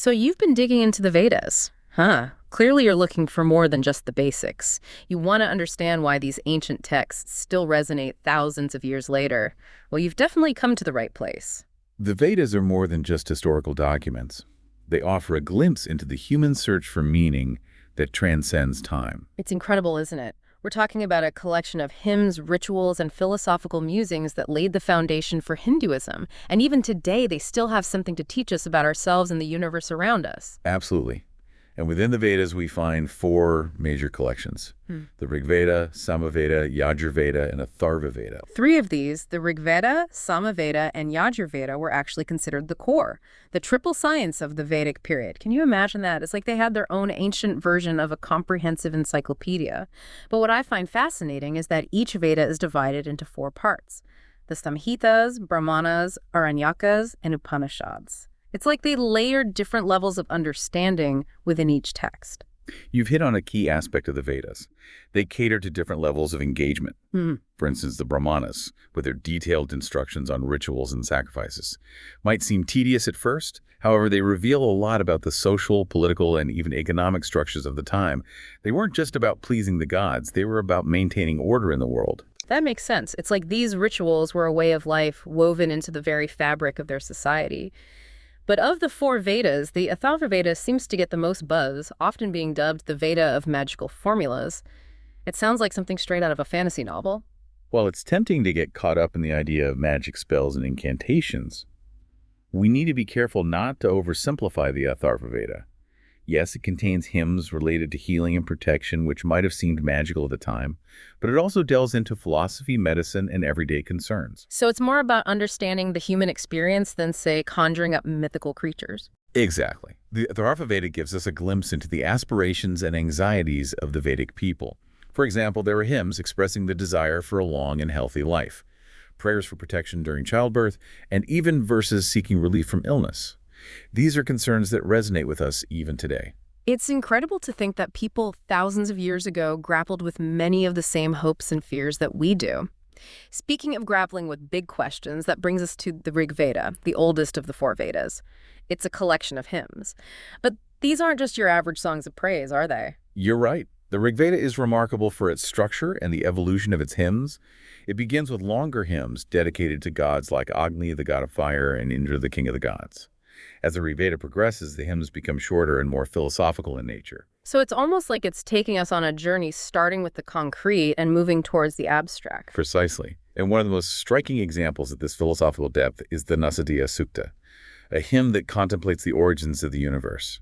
So you've been digging into the Vedas, huh? Clearly you're looking for more than just the basics. You want to understand why these ancient texts still resonate thousands of years later. Well, you've definitely come to the right place. The Vedas are more than just historical documents. They offer a glimpse into the human search for meaning that transcends time. It's incredible, isn't it? We're talking about a collection of hymns, rituals, and philosophical musings that laid the foundation for Hinduism. And even today, they still have something to teach us about ourselves and the universe around us. Absolutely. And within the Vedas, we find four major collections. The Rig Veda, Samaveda, Yajurveda, and Atharva Veda. Three of these, the Rig Veda, Samaveda, and Yajurveda, were actually considered the core, the triple science of the Vedic period. Can you imagine that? It's like they had their own ancient version of a comprehensive encyclopedia. But what I find fascinating is that each Veda is divided into four parts: the Samhitas, Brahmanas, Aranyakas, and Upanishads. It's like they layered different levels of understanding within each text. You've hit on a key aspect of the Vedas. They cater to different levels of engagement. For instance, the Brahmanas, with their detailed instructions on rituals and sacrifices, might seem tedious at first. However, they reveal a lot about the social, political, and even economic structures of the time. They weren't just about pleasing the gods. They were about maintaining order in the world. That makes sense. It's like these rituals were a way of life woven into the very fabric of their society. But of the four Vedas, the Atharva Veda seems to get the most buzz, often being dubbed the Veda of magical formulas. It sounds like something straight out of a fantasy novel. While it's tempting to get caught up in the idea of magic spells and incantations, we need to be careful not to oversimplify the Atharva Veda. Yes, it contains hymns related to healing and protection, which might have seemed magical at the time, but it also delves into philosophy, medicine, and everyday concerns. So it's more about understanding the human experience than, say, conjuring up mythical creatures. Exactly. The Atharva Veda gives us a glimpse into the aspirations and anxieties of the Vedic people. For example, there are hymns expressing the desire for a long and healthy life, prayers for protection during childbirth, and even verses seeking relief from illness. These are concerns that resonate with us even today. It's incredible to think that people thousands of years ago grappled with many of the same hopes and fears that we do. Speaking of grappling with big questions, that brings us to the Rig Veda, the oldest of the four Vedas. It's a collection of hymns. But these aren't just your average songs of praise, are they? You're right. The Rig Veda is remarkable for its structure and the evolution of its hymns. It begins with longer hymns dedicated to gods like Agni, the god of fire, and Indra, the king of the gods. As the Rig Veda progresses, the hymns become shorter and more philosophical in nature. So it's almost like it's taking us on a journey starting with the concrete and moving towards the abstract. Precisely. And one of the most striking examples of this philosophical depth is the Nasadiya Sukta, a hymn that contemplates the origins of the universe.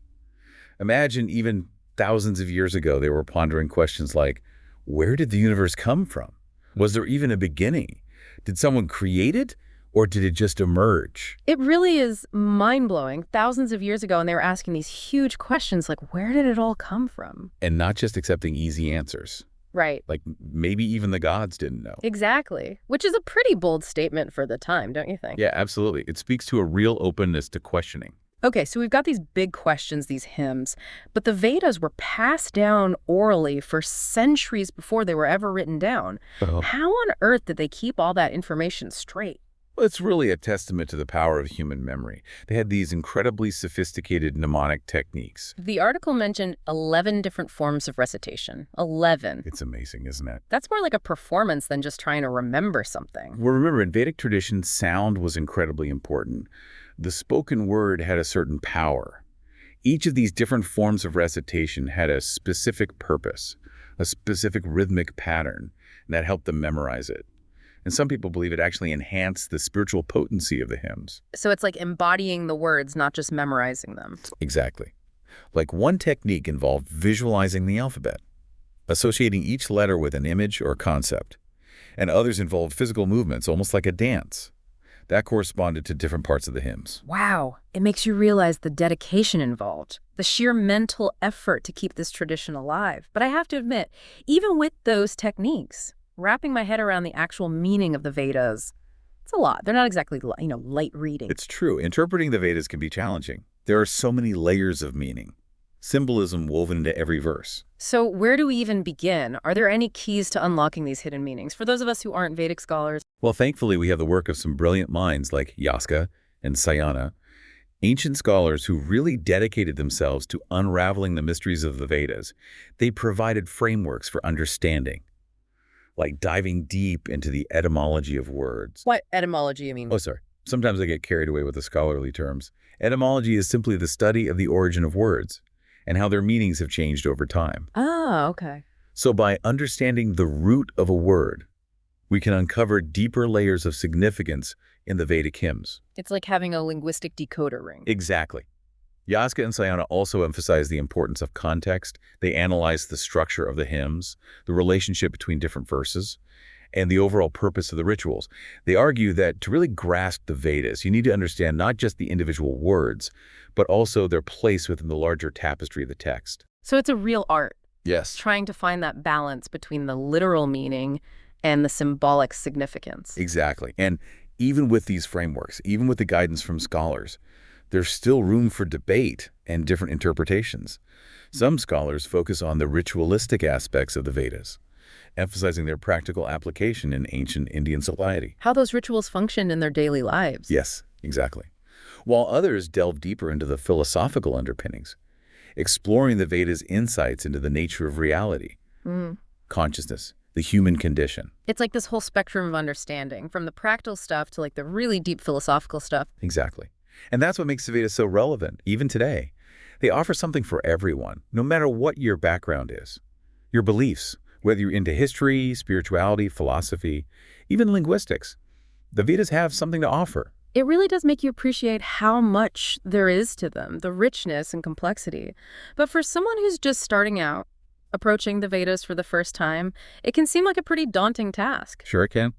Imagine even thousands of years ago, they were pondering questions like, where did the universe come from? Was there even a beginning? Did someone create it? Or did it just emerge? It really is mind-blowing. Thousands of years ago, and they were asking these huge questions like, where did it all come from? And not just accepting easy answers. Right. Like maybe even the gods didn't know. Exactly. Which is a pretty bold statement for the time, don't you think? Yeah, absolutely. It speaks to a real openness to questioning. Okay, so we've got these big questions, these hymns, but the Vedas were passed down orally for centuries before they were ever written down. How on earth did they keep all that information straight? Well, it's really a testament to the power of human memory. They had these incredibly sophisticated mnemonic techniques. The article mentioned 11 different forms of recitation. 11. It's amazing, isn't it? That's more like a performance than just trying to remember something. Well, remember, in Vedic tradition, sound was incredibly important. The spoken word had a certain power. Each of these different forms of recitation had a specific purpose, a specific rhythmic pattern, and that helped them memorize it. And some people believe it actually enhanced the spiritual potency of the hymns. So it's like embodying the words, not just memorizing them. Exactly. Like one technique involved visualizing the alphabet, associating each letter with an image or concept. And others involved physical movements, almost like a dance. That corresponded to different parts of the hymns. Wow. It makes you realize the dedication involved, the sheer mental effort to keep this tradition alive. But I have to admit, even with those techniques, wrapping my head around the actual meaning of the Vedas, it's a lot. They're not exactly, light reading. It's true. Interpreting the Vedas can be challenging. There are so many layers of meaning, symbolism woven into every verse. So where do we even begin? Are there any keys to unlocking these hidden meanings for those of us who aren't Vedic scholars? Well, thankfully, we have the work of some brilliant minds like Yaska and Sayana. Ancient scholars who really dedicated themselves to unraveling the mysteries of the Vedas, they provided frameworks for understanding, like diving deep into the etymology of words. What etymology, you mean? Oh, sorry. Sometimes I get carried away with the scholarly terms. Etymology is simply the study of the origin of words and how their meanings have changed over time. Ah, okay. So by understanding the root of a word, we can uncover deeper layers of significance in the Vedic hymns. It's like having a linguistic decoder ring. Exactly. Yaska and Sayana also emphasize the importance of context. They analyze the structure of the hymns, the relationship between different verses, and the overall purpose of the rituals. They argue that to really grasp the Vedas, you need to understand not just the individual words, but also their place within the larger tapestry of the text. So it's a real art, Yes. trying to find that balance between the literal meaning and the symbolic significance. Exactly. And even with these frameworks, even with the guidance from scholars, there's still room for debate and different interpretations. Some scholars focus on the ritualistic aspects of the Vedas, emphasizing their practical application in ancient Indian society. How those rituals function in their daily lives. Yes, exactly. While others delve deeper into the philosophical underpinnings, exploring the Vedas' insights into the nature of reality, consciousness, the human condition. It's like this whole spectrum of understanding, from the practical stuff to like the really deep philosophical stuff. Exactly. And that's what makes the Vedas so relevant, even today. They offer something for everyone, no matter what your background is. Your beliefs, whether you're into history, spirituality, philosophy, even linguistics. The Vedas have something to offer. It really does make you appreciate how much there is to them, the richness and complexity. But for someone who's just starting out, approaching the Vedas for the first time, it can seem like a pretty daunting task. Sure it can.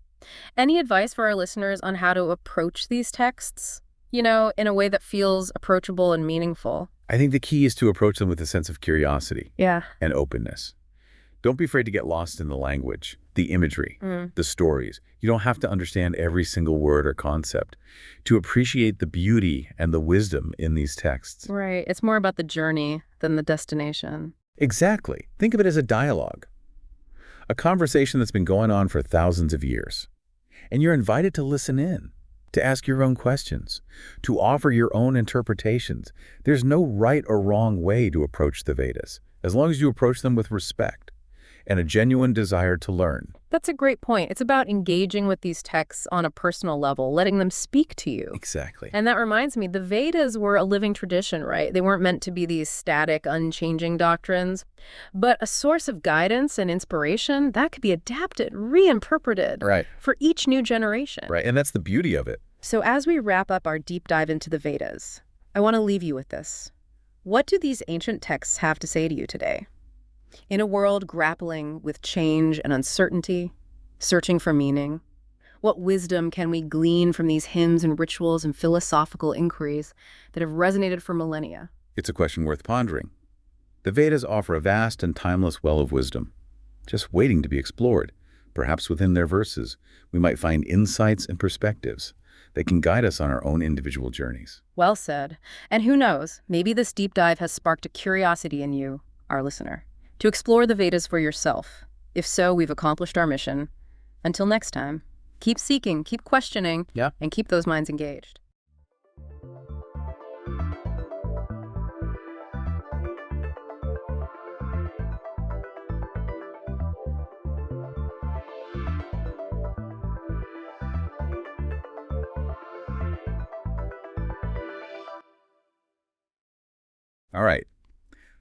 Any advice for our listeners on how to approach these texts, in a way that feels approachable and meaningful? I think the key is to approach them with a sense of curiosity Yeah. and openness. Don't be afraid to get lost in the language, the imagery, the stories. You don't have to understand every single word or concept to appreciate the beauty and the wisdom in these texts. Right. It's more about the journey than the destination. Exactly. Think of it as a dialogue, a conversation that's been going on for thousands of years. And you're invited to listen in, to ask your own questions, to offer your own interpretations. There's no right or wrong way to approach the Vedas, as long as you approach them with respect and a genuine desire to learn. That's a great point. It's about engaging with these texts on a personal level, letting them speak to you. Exactly. And that reminds me, the Vedas were a living tradition, right? They weren't meant to be these static, unchanging doctrines, but a source of guidance and inspiration that could be adapted, reinterpreted Right. for each new generation. Right. And that's the beauty of it. So as we wrap up our deep dive into the Vedas, I want to leave you with this. What do these ancient texts have to say to you today? In a world grappling with change and uncertainty, searching for meaning, what wisdom can we glean from these hymns and rituals and philosophical inquiries that have resonated for millennia? It's a question worth pondering. The Vedas offer a vast and timeless well of wisdom, just waiting to be explored. Perhaps within their verses, we might find insights and perspectives that can guide us on our own individual journeys. Well said. And who knows, maybe this deep dive has sparked a curiosity in you, our listener, to explore the Vedas for yourself. If so, we've accomplished our mission. Until next time, keep seeking, keep questioning, and keep those minds engaged. All right,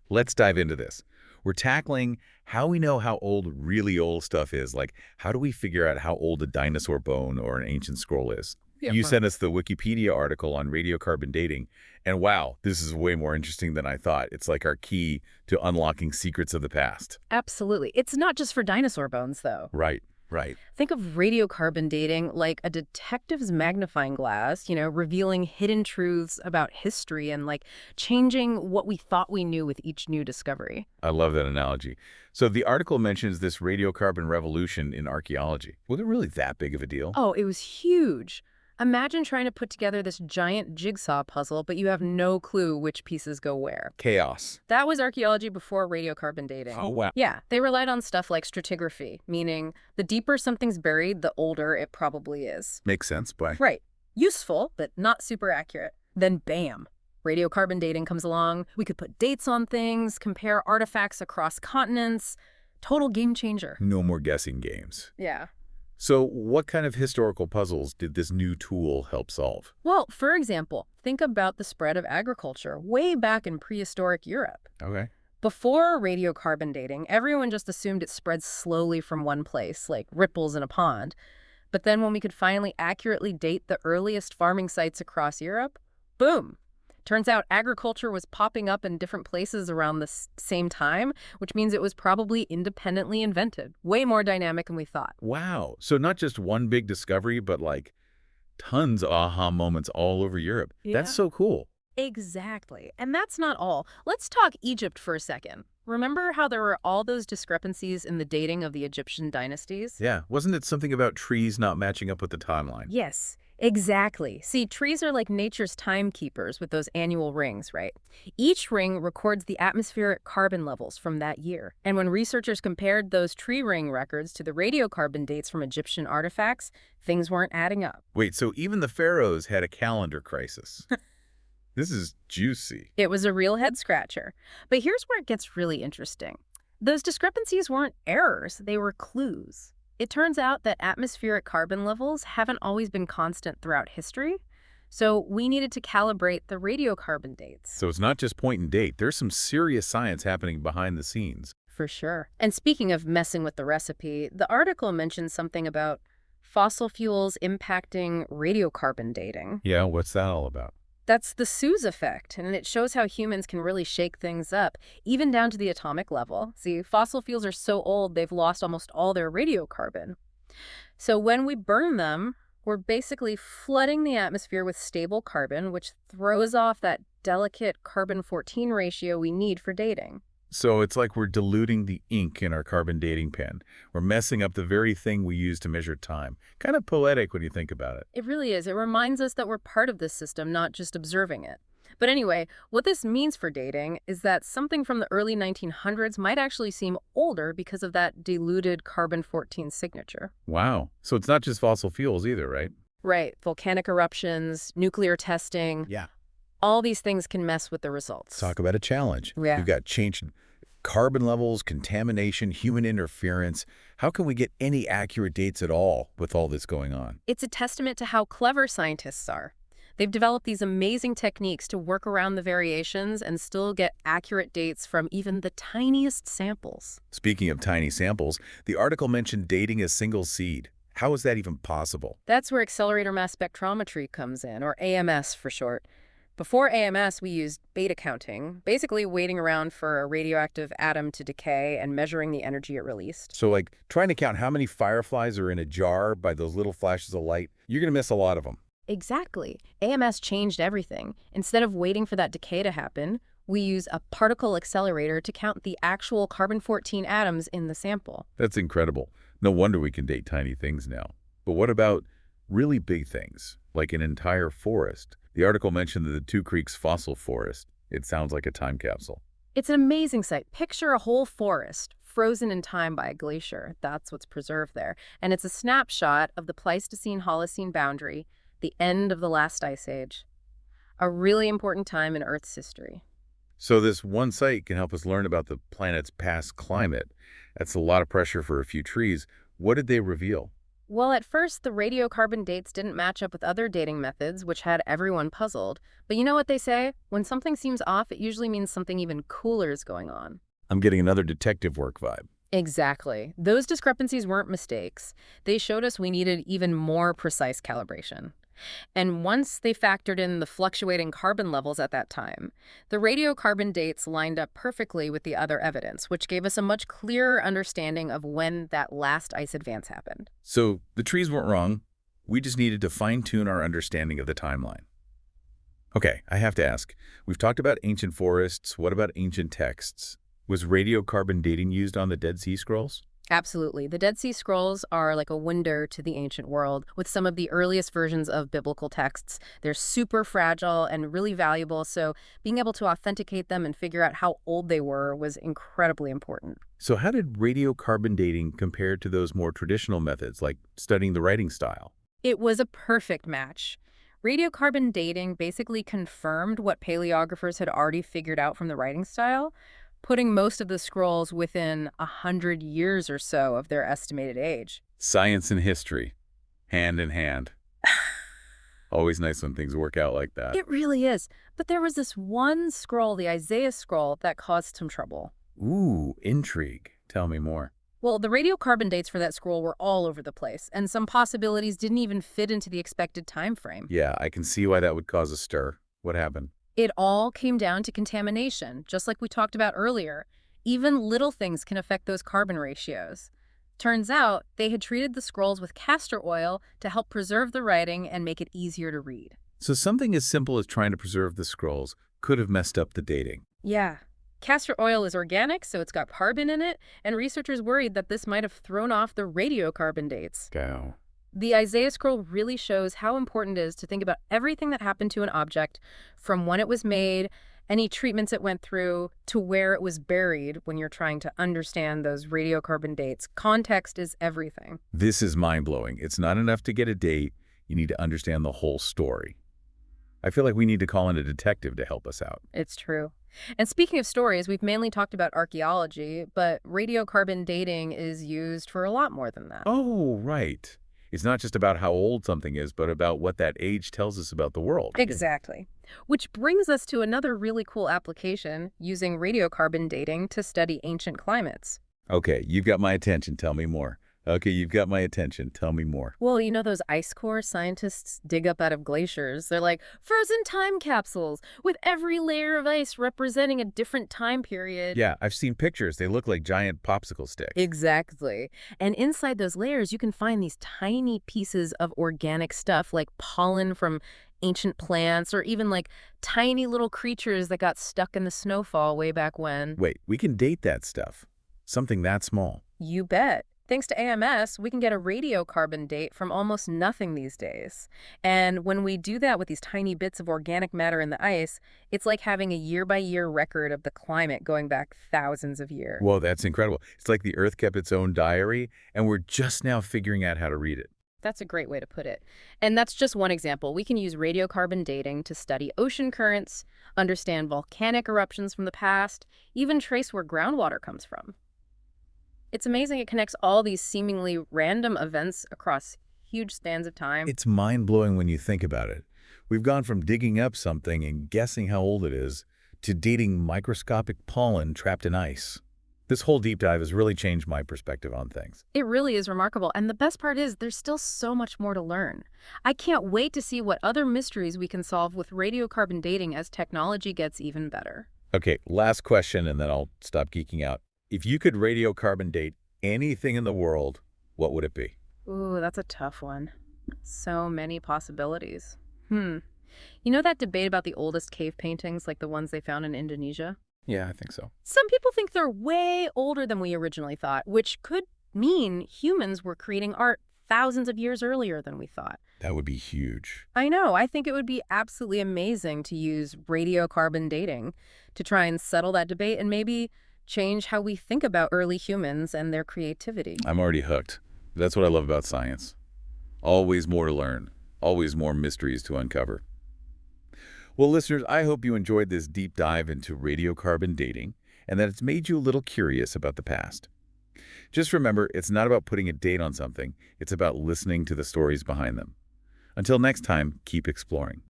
let's dive into this. We're tackling how we know how old really old stuff is. Like, how do we figure out how old a dinosaur bone or an ancient scroll is? You sent us the Wikipedia article on radiocarbon dating, and wow, this is way more interesting than I thought. It's like our key to unlocking secrets of the past. Absolutely. It's not just for dinosaur bones, though. Right, right. Think of radiocarbon dating like a detective's magnifying glass, revealing hidden truths about history and like changing what we thought we knew with each new discovery. I love that analogy. So the article mentions this radiocarbon revolution in archaeology. Was it really that big of a deal? Oh, it was huge. Imagine trying to put together this giant jigsaw puzzle, but you have no clue which pieces go where. Chaos. That was archaeology before radiocarbon dating. Oh, wow. Yeah, they relied on stuff like stratigraphy, meaning the deeper something's buried, the older it probably is. Makes sense, but... Right. Useful, but not super accurate. Then bam, Radiocarbon dating comes along. We could put dates on things, compare artifacts across continents. Total game changer. No more guessing games. Yeah. So what kind of historical puzzles did this new tool help solve? Well, for example, think about the spread of agriculture way back in prehistoric Europe. Okay. Before radiocarbon dating, everyone just assumed it spread slowly from one place, like ripples in a pond. But then when we could finally accurately date the earliest farming sites across Europe, boom! Turns out agriculture was popping up in different places around the same time, which means it was probably independently invented. Way more dynamic than we thought. Wow. So not just one big discovery, but like tons of aha moments all over Europe. Yeah. That's so cool. Exactly. And that's not all. Let's talk Egypt for a second. Remember how there were all those discrepancies in the dating of the Egyptian dynasties? Yeah. Wasn't it something about trees not matching up with the timeline? Yes, exactly. See, trees are like nature's timekeepers with those annual rings, right? Each ring records the atmospheric carbon levels from that year. And when researchers compared those tree ring records to the radiocarbon dates from Egyptian artifacts, things weren't adding up. Wait, so even the pharaohs had a calendar crisis. This is juicy. It was a real head-scratcher. But here's where it gets really interesting. Those discrepancies weren't errors, they were clues. It turns out that atmospheric carbon levels haven't always been constant throughout history, so we needed to calibrate the radiocarbon dates. So it's not just point and date. There's some serious science happening behind the scenes. For sure. And speaking of messing with the recipe, the article mentions something about fossil fuels impacting radiocarbon dating. Yeah, what's that all about? That's the Suze effect, and it shows how humans can really shake things up, even down to the atomic level. See, fossil fuels are so old, they've lost almost all their radiocarbon. So when we burn them, we're basically flooding the atmosphere with stable carbon, which throws off that delicate carbon-14 ratio we need for dating. So it's like we're diluting the ink in our carbon dating pen. We're messing up the very thing we use to measure time. Kind of poetic when you think about it. It really is. It reminds us that we're part of this system, not just observing it. But anyway, what this means for dating is that something from the early 1900s might actually seem older because of that diluted carbon-14 signature. Wow. So it's not just fossil fuels either, right? Right. Volcanic eruptions, nuclear testing. Yeah. All these things can mess with the results. Talk about a challenge. Yeah. You've got changed carbon levels, contamination, human interference. How can we get any accurate dates at all with all this going on? It's a testament to how clever scientists are. They've developed these amazing techniques to work around the variations and still get accurate dates from even the tiniest samples. Speaking of tiny samples, the article mentioned dating a single seed. How is that even possible? That's where accelerator mass spectrometry comes in, or AMS for short. Before AMS, we used beta counting, basically waiting around for a radioactive atom to decay and measuring the energy it released. So like trying to count how many fireflies are in a jar by those little flashes of light, you're going to miss a lot of them. Exactly. AMS changed everything. Instead of waiting for that decay to happen, we use a particle accelerator to count the actual carbon-14 atoms in the sample. That's incredible. No wonder we can date tiny things now. But what about really big things, like an entire forest? The article mentioned the Two Creeks fossil forest. It sounds like a time capsule. It's an amazing sight. Picture a whole forest frozen in time by a glacier. That's what's preserved there. And it's a snapshot of the Pleistocene-Holocene boundary, the end of the last ice age. A really important time in Earth's history. So this one site can help us learn about the planet's past climate. That's a lot of pressure for a few trees. What did they reveal? Well, at first, the radiocarbon dates didn't match up with other dating methods, which had everyone puzzled. But you know what they say? When something seems off, it usually means something even cooler is going on. I'm getting another detective work vibe. Exactly. Those discrepancies weren't mistakes. They showed us we needed even more precise calibration. And once they factored in the fluctuating carbon levels at that time, the radiocarbon dates lined up perfectly with the other evidence, which gave us a much clearer understanding of when that last ice advance happened. So the trees weren't wrong. We just needed to fine-tune our understanding of the timeline. Okay, I have to ask. We've talked about ancient forests. What about ancient texts? Was radiocarbon dating used on the Dead Sea Scrolls? Absolutely. The Dead Sea Scrolls are like a window to the ancient world with some of the earliest versions of biblical texts. They're super fragile and really valuable, so being able to authenticate them and figure out how old they were was incredibly important. So how did radiocarbon dating compare to those more traditional methods, like studying the writing style? It was a perfect match. Radiocarbon dating basically confirmed what paleographers had already figured out from the writing style, putting most of the scrolls within 100 years or so of their estimated age. Science and history, hand in hand. Always nice when things work out like that. It really is. But there was this one scroll, the Isaiah scroll, that caused some trouble. Ooh, intrigue. Tell me more. Well, the radiocarbon dates for that scroll were all over the place, and some possibilities didn't even fit into the expected time frame. Yeah, I can see why that would cause a stir. What happened? It all came down to contamination, just like we talked about earlier. Even little things can affect those carbon ratios. Turns out they had treated the scrolls with castor oil to help preserve the writing and make it easier to read. So something as simple as trying to preserve the scrolls could have messed up the dating. Yeah. Castor oil is organic, so it's got carbon in it, and researchers worried that this might have thrown off the radiocarbon dates. Go. The Isaiah scroll really shows how important it is to think about everything that happened to an object, from when it was made, any treatments it went through, to where it was buried when you're trying to understand those radiocarbon dates. Context is everything. This is mind-blowing. It's not enough to get a date. You need to understand the whole story. I feel like we need to call in a detective to help us out. It's true. And speaking of stories, we've mainly talked about archaeology, but radiocarbon dating is used for a lot more than that. Oh, right. It's not just about how old something is, but about what that age tells us about the world. Exactly. Which brings us to another really cool application, using radiocarbon dating to study ancient climates. Okay, you've got my attention. Tell me more. Okay, you've got my attention. Tell me more. Well, you know those ice cores scientists dig up out of glaciers? They're like frozen time capsules, with every layer of ice representing a different time period. Yeah, I've seen pictures. They look like giant popsicle sticks. Exactly. And inside those layers, you can find these tiny pieces of organic stuff, like pollen from ancient plants, or even like tiny little creatures that got stuck in the snowfall way back when. Wait, we can date that stuff. Something that small. You bet. Thanks to AMS, we can get a radiocarbon date from almost nothing these days. And when we do that with these tiny bits of organic matter in the ice, it's like having a year-by-year record of the climate going back thousands of years. Whoa, that's incredible. It's like the Earth kept its own diary, and we're just now figuring out how to read it. That's a great way to put it. And that's just one example. We can use radiocarbon dating to study ocean currents, understand volcanic eruptions from the past, even trace where groundwater comes from. It's amazing it connects all these seemingly random events across huge spans of time. It's mind-blowing when you think about it. We've gone from digging up something and guessing how old it is to dating microscopic pollen trapped in ice. This whole deep dive has really changed my perspective on things. It really is remarkable. And the best part is there's still so much more to learn. I can't wait to see what other mysteries we can solve with radiocarbon dating as technology gets even better. Okay, last question, and then I'll stop geeking out. If you could radiocarbon date anything in the world, what would it be? Ooh, that's a tough one. So many possibilities. You know that debate about the oldest cave paintings, like the ones they found in Indonesia? Yeah, I think so. Some people think they're way older than we originally thought, which could mean humans were creating art thousands of years earlier than we thought. That would be huge. I know. I think it would be absolutely amazing to use radiocarbon dating to try and settle that debate and maybe change how we think about early humans and their creativity. I'm already hooked. That's what I love about science. Always more to learn. Always more mysteries to uncover. Well, listeners, I hope you enjoyed this deep dive into radiocarbon dating and that it's made you a little curious about the past. Just remember, it's not about putting a date on something. It's about listening to the stories behind them. Until next time, keep exploring.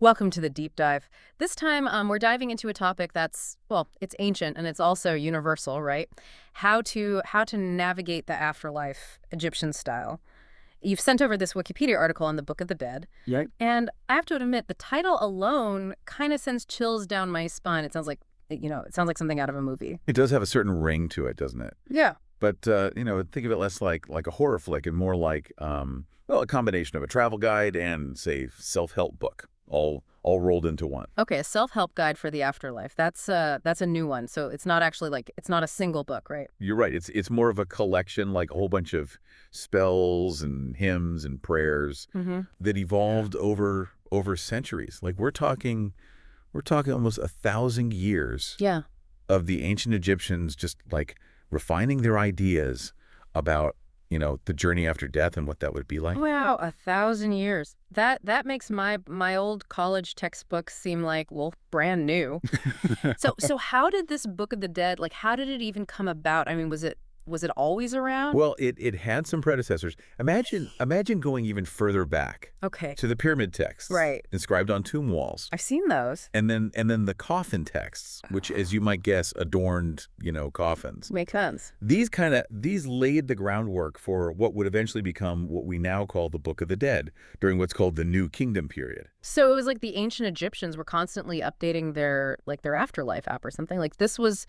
Welcome to the deep dive. This time, we're diving into a topic that's, well, it's ancient and it's also universal, right? How to navigate the afterlife Egyptian style. You've sent over this Wikipedia article on the Book of the Dead. Yeah. And I have to admit, the title alone kind of sends chills down my spine. It sounds like, it sounds like something out of a movie. It does have a certain ring to it, doesn't it? Yeah. But, think of it less like a horror flick and more like, a combination of a travel guide and, say, self-help book. all rolled into one. Okay, a self-help guide for the afterlife. That's a new one. So it's not actually like it's not a single book, right? You're right. It's more of a collection, like a whole bunch of spells and hymns and prayers that evolved over centuries. Like we're talking almost 1,000 years Yeah. of the ancient Egyptians just like refining their ideas about, the journey after death and what that would be like. Wow, 1,000 years. That makes my old college textbooks seem like, well, brand new. So how did this Book of the Dead, like how did it even come about? I mean, was it always around? Well, it had some predecessors. Imagine going even further back Okay. to the pyramid texts, Right. inscribed on tomb walls. I've seen those. And then the coffin texts, which, as you might guess, adorned, coffins. Makes sense. These laid the groundwork for what would eventually become what we now call the Book of the Dead during what's called the New Kingdom period. So it was like the ancient Egyptians were constantly updating their afterlife app or something. Like this was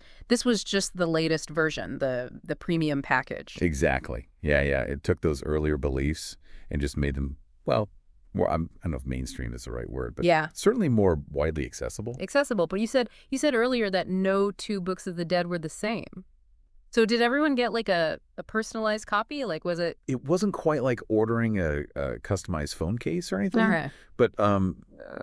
just the latest version, the premium package. Exactly. Yeah. It took those earlier beliefs and just made them, well, more, I don't know if mainstream is the right word, but Yeah. certainly more widely accessible. Accessible. But you said earlier that no two books of the dead were the same. So did everyone get like a personalized copy? Like was it? It wasn't quite like ordering a customized phone case or anything, Okay. but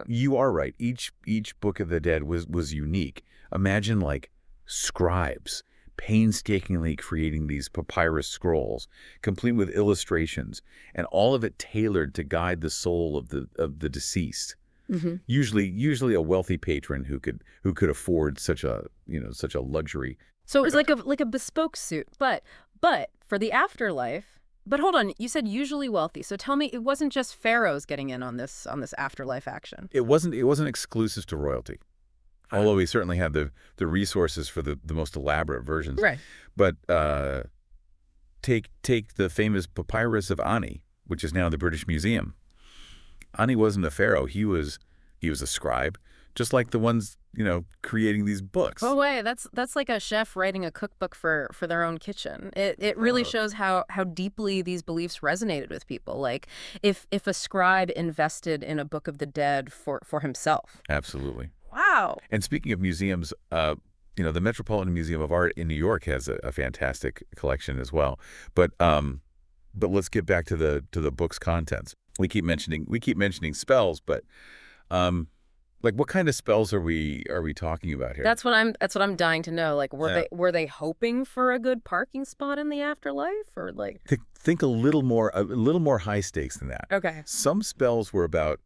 you are right. Each Book of the Dead was unique. Imagine like scribes painstakingly creating these papyrus scrolls, complete with illustrations, and all of it tailored to guide the soul of the deceased. Usually a wealthy patron who could afford such a luxury. So it was like a bespoke suit, but for the afterlife. But hold on, you said usually wealthy. So tell me, it wasn't just pharaohs getting in on this afterlife action. It wasn't exclusive to royalty, although we certainly had the resources for the most elaborate versions. Right. But take the famous papyrus of Ani, which is now the British Museum. Ani wasn't a pharaoh; he was a scribe, just like the ones creating these books. Oh wait, that's like a chef writing a cookbook for their own kitchen. It really shows how deeply these beliefs resonated with people. Like if a scribe invested in a Book of the Dead for himself. Absolutely. Wow. And speaking of museums, the Metropolitan Museum of Art in New York has a fantastic collection as well. But let's get back to the book's contents. We keep mentioning spells, but like what kind of spells are we talking about here? That's what I'm dying to know. Like were they hoping for a good parking spot in the afterlife, or like Think a little more high stakes than that. Okay. Some spells were about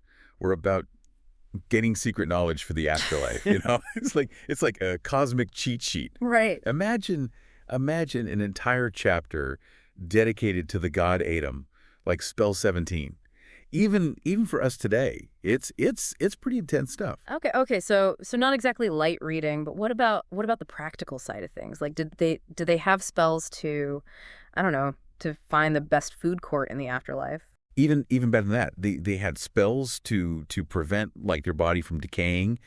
getting secret knowledge for the afterlife. It's like a cosmic cheat sheet. Right. Imagine an entire chapter dedicated to the god Adam, like spell 17. Even for us today, it's pretty intense stuff. Okay. So not exactly light reading, but what about the practical side of things? Like did they have spells to, I don't know, to find the best food court in the afterlife? Even better than that, they had spells to prevent like their body from decaying,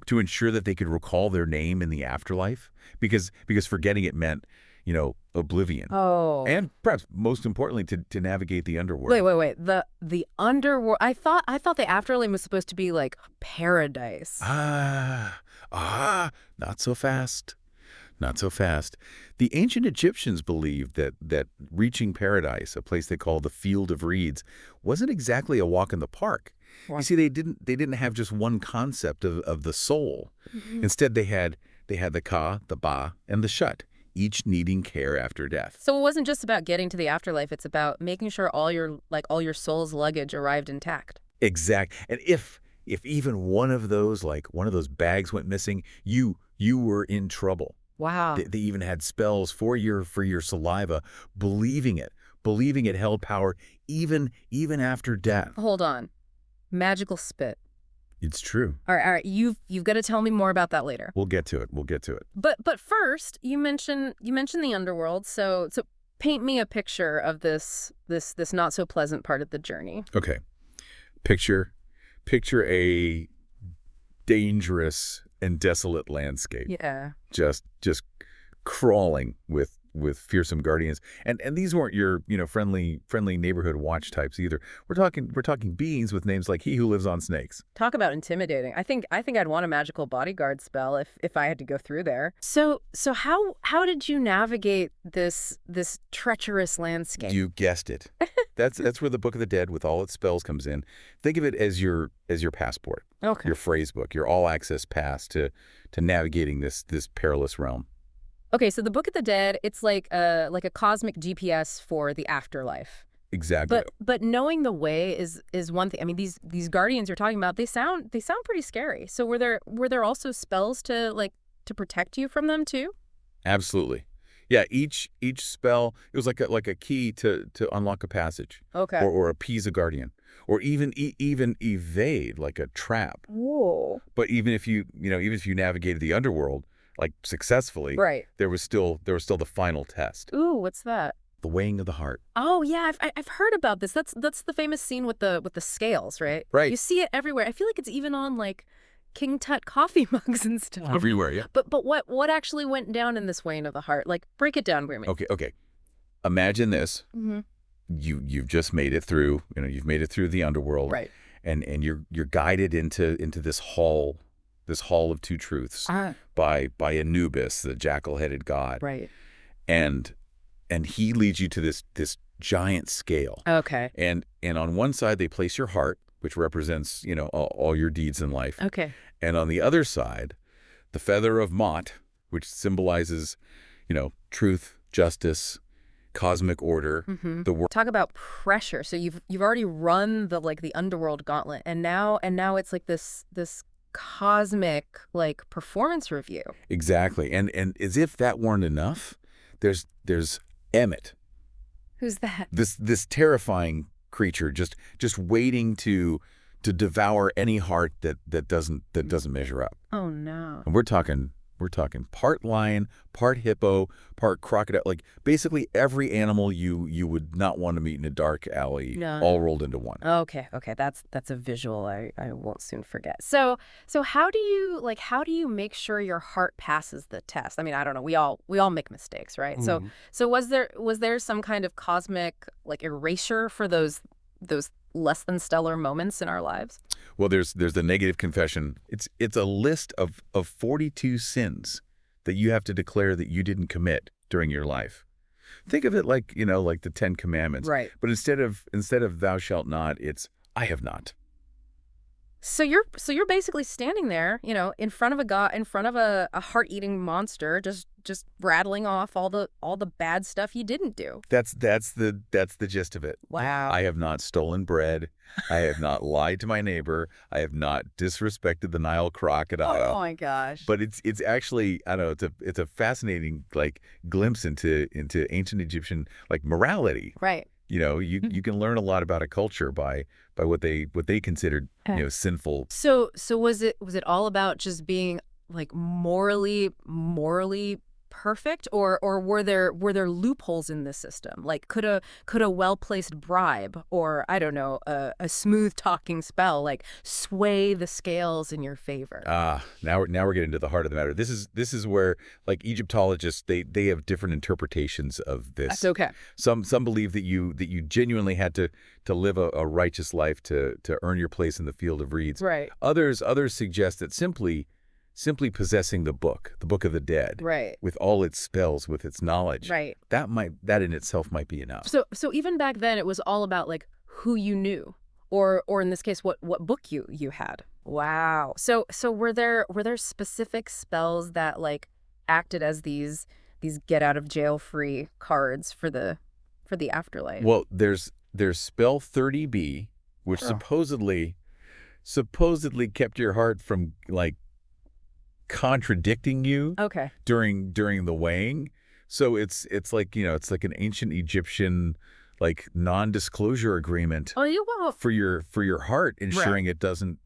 to ensure that they could recall their name in the afterlife, because forgetting it meant, oblivion. Oh. And perhaps most importantly, to navigate the underworld. Wait. The underworld. I thought the afterlife was supposed to be like paradise. Not so fast. Not so fast. The ancient Egyptians believed that reaching paradise, a place they called the Field of Reeds, wasn't exactly a walk in the park. Wow. You see, they didn't have just one concept of the soul. Instead, they had the Ka, the Ba, and the Shut, each needing care after death. So it wasn't just about getting to the afterlife, it's about making sure all your soul's luggage arrived intact. Exact. And if even one of those bags went missing, you were in trouble. Wow. They even had spells for your saliva, believing it held power even after death. Hold on. Magical spit. It's true. All right. You've got to tell me more about that later. We'll get to it. But first, you mentioned the underworld. So paint me a picture of this not so pleasant part of the journey. Okay. Picture a dangerous and desolate landscape. Yeah. Just crawling with with fearsome guardians. And these weren't your, friendly neighborhood watch types either. We're talking beings with names like He Who Lives on Snakes. Talk about intimidating. I think I'd want a magical bodyguard spell if I had to go through there. So how did you navigate this treacherous landscape? You guessed it. That's where the Book of the Dead with all its spells comes in. Think of it as your passport. Okay. Your phrase book, your all-access pass to navigating this perilous realm. Okay, so the Book of the Dead, it's like a cosmic GPS for the afterlife. Exactly. But knowing the way is one thing. I mean, these guardians you're talking about, they sound pretty scary. So were there also spells to protect you from them too? Absolutely. Yeah, each spell, it was like a key to unlock a passage. Okay. Or appease a guardian. Or even evade, like a trap. Whoa. But even if you navigated the underworld like successfully, right, there was still the final test. Ooh, what's that? The weighing of the heart. Oh yeah, I've heard about this. That's the famous scene with the scales, right? Right. You see it everywhere. I feel like it's even on like King Tut coffee mugs and stuff. Everywhere, yeah. But what actually went down in this weighing of the heart? Like, break it down for me. Okay. Imagine this. Mm-hmm. You've just made it through. You've made it through the underworld. Right. And you're guided into this hall of two truths by Anubis, the jackal-headed god. Right. And he leads you to this giant scale. Okay. And on one side they place your heart, which represents, all your deeds in life. Okay. And on the other side, the feather of Mot, which symbolizes, truth, justice, cosmic order. Mm-hmm. The world. Talk about pressure. So you've already run the underworld gauntlet, and now it's like this cosmic performance review. Exactly. And as if that weren't enough, there's Emmet. Who's that? This terrifying creature just waiting to devour any heart that doesn't measure up. Oh no. And we're talking part lion, part hippo, part crocodile, like basically every animal you would not want to meet in a dark alley, all rolled into one. Okay, that's a visual I won't soon forget. So how do you make sure your heart passes the test? I mean, I don't know. We all make mistakes, right? Mm-hmm. So was there some kind of cosmic erasure for those less than stellar moments in our lives? Well, there's the negative confession. It's a list of 42 sins that you have to declare that you didn't commit during your life. Think of it like the 10 Commandments. Right. But instead of thou shalt not, it's I have not. So you're basically standing there, in front of a god, in front of a heart-eating monster, just rattling off all the bad stuff you didn't do. That's the gist of it. Wow. I have not stolen bread. I have not lied to my neighbor. I have not disrespected the Nile crocodile. Oh my gosh. But it's actually, I don't know, it's a fascinating glimpse into ancient Egyptian morality. Right. You can learn a lot about a culture by what they considered sinful. So was it all about just being morally perfect, or were there loopholes in the system? Could a well-placed bribe, or I don't know, a smooth talking spell sway the scales in your favor? Now we're getting to the heart of the matter. This is where Egyptologists they have different interpretations of this. That's okay. Some believe that you genuinely had to live a righteous life to earn your place in the field of reeds. Right. Others suggest that simply possessing the book of the dead, right, with all its spells, with its knowledge, right, that in itself might be enough. So even back then, it was all about who you knew, or in this case, what book you had. Wow. So were there specific spells that acted as these get out of jail free cards for the afterlife? Well, there's spell 30B, which supposedly kept your heart from contradicting you during the weighing. So it's like an ancient Egyptian non-disclosure agreement for your heart, ensuring it doesn't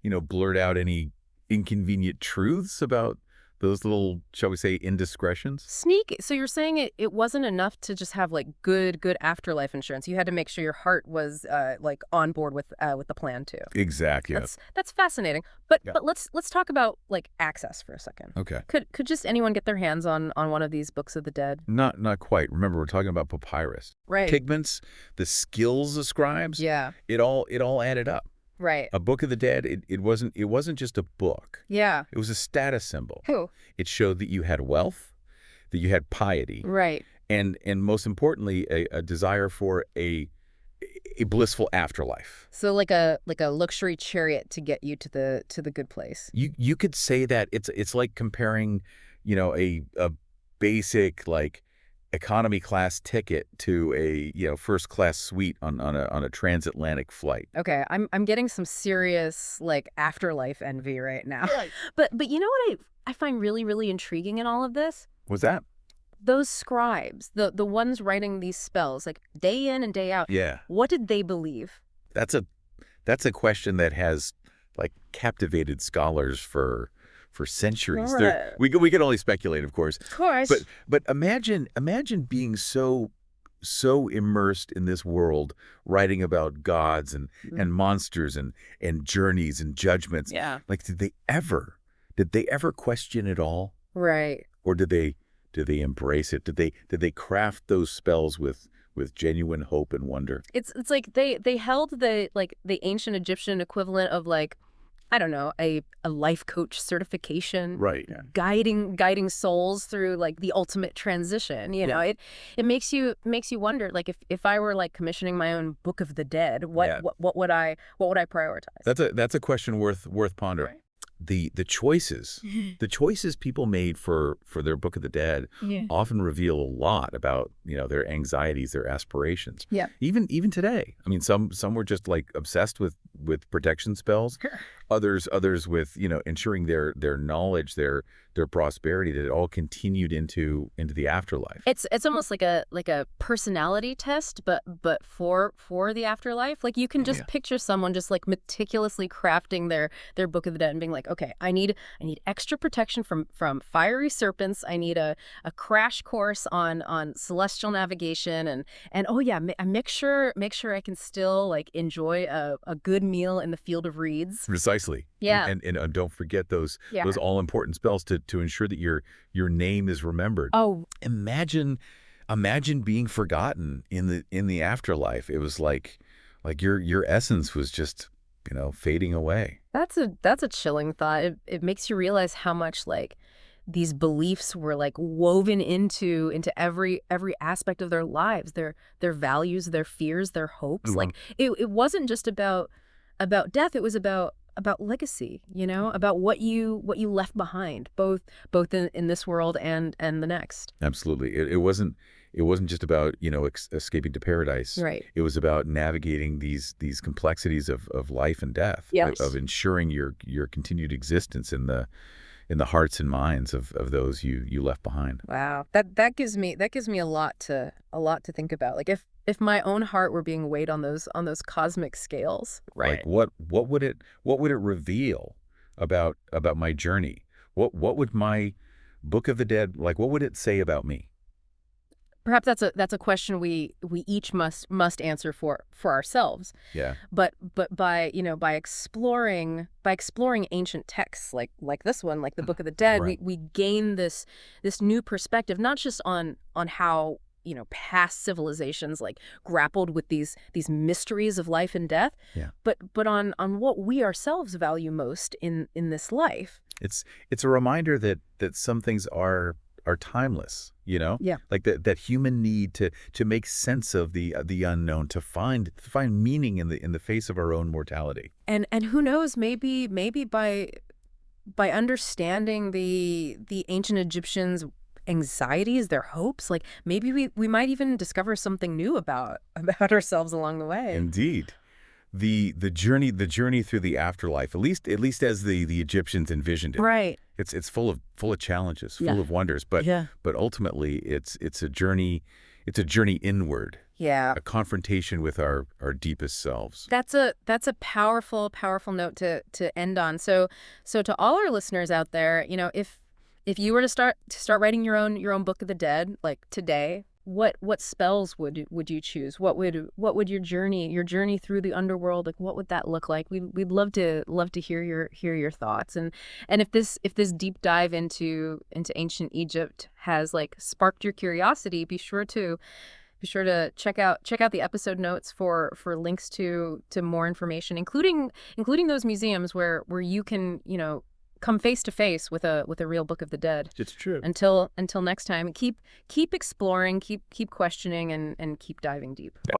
blurt out any inconvenient truths about those little, shall we say, indiscretions. Sneaky. So you're saying it wasn't enough to just have like good afterlife insurance. You had to make sure your heart was like on board with the plan too. Exactly. Yeah. That's fascinating. But Yeah. but let's talk about like access for a second. Okay. Could just anyone get their hands on one of these books of the dead? Not quite. Remember, we're talking about papyrus. Right. Pigments, the skills of scribes. Yeah. It all added up. Right. A book of the dead, it wasn't just a book. Yeah. It was a status symbol. Who? It showed that you had wealth, that you had piety, Right. and most importantly, a desire for a blissful afterlife. So like a luxury chariot to get you to the good place. You could say that it's like comparing, a basic like economy class ticket to a first class suite on a transatlantic flight. Okay, I'm getting some serious like afterlife envy right now. Right. But you know what I find really intriguing in all of this? What's that? Those scribes, the ones writing these spells, like day in and day out. Yeah. What did they believe? That's a question that has like captivated scholars for centuries. Right. We can only speculate, of course. Of course. But imagine being so immersed in this world, writing about gods and monsters and journeys and judgments. Yeah. Like, did they ever question it all? Right. Or did they embrace it? Did they craft those spells with genuine hope and wonder? It's like they held the ancient Egyptian equivalent of like, I don't know, a life coach certification. Right. Yeah. Guiding souls through like the ultimate transition. It makes you wonder, like, if I were like commissioning my own Book of the Dead, what would I prioritize? That's a question worth pondering. Right. The choices people made for their Book of the Dead often reveal a lot about their anxieties, their aspirations. Yeah. Even today, I mean, some were just like obsessed with protection spells. Sure. Others with ensuring their knowledge, their prosperity, that it all continued into the afterlife. It's almost like a personality test, but for the afterlife. Like you can just picture someone just like meticulously crafting their Book of the Dead and being like, okay, I need extra protection from fiery serpents. I need a crash course on celestial navigation and oh yeah, make sure I can still like enjoy a good meal in the field of reeds. Precisely. Yeah. And don't forget those all important spells to ensure that your name is remembered. Oh, Imagine being forgotten in the afterlife. It was like your essence was just fading away. that's a chilling thought. It makes you realize how much like these beliefs were like woven into every aspect of their lives, their values, their fears, their hopes. Like it wasn't just about death. It was about legacy, about what you left behind, both in this world and the next. Absolutely. It wasn't just about escaping to paradise. Right. It was about navigating these complexities of life and death. Yes. Of ensuring your continued existence in the hearts and minds of those you left behind. Wow. That gives me a lot to think about. Like if my own heart were being weighed on those cosmic scales. Right. Like what would it reveal about my journey? What would my Book of the Dead, like, what would it say about me? Perhaps that's a question we each must answer for ourselves. Yeah. But by exploring ancient texts like this one, like the Book of the Dead, Right. we gain this new perspective, not just on how past civilizations like grappled with these mysteries of life and death, but on what we ourselves value most in this life. It's a reminder that some things are timeless, Yeah. like that human need to make sense of the unknown, to find meaning in the face of our own mortality. And who knows, maybe by understanding the ancient Egyptians' anxieties, their hopes, like maybe we might even discover something new about ourselves along the way. Indeed. The journey through the afterlife, at least as the Egyptians envisioned it. Right. It's full of challenges, full of wonders, but ultimately it's a journey inward. Yeah. A confrontation with our deepest selves. That's a powerful note to end on. So to all our listeners out there, if If you were to start writing your own Book of the Dead, like today, what spells would you choose? What would your journey through the underworld, like what would that look like? We'd love to hear your thoughts. And if this deep dive into ancient Egypt has like sparked your curiosity, be sure to check out the episode notes for links to more information, including those museums where you can, come face to face with a real Book of the Dead. It's true. Until next time, keep exploring, keep questioning, and keep diving deep. Yeah.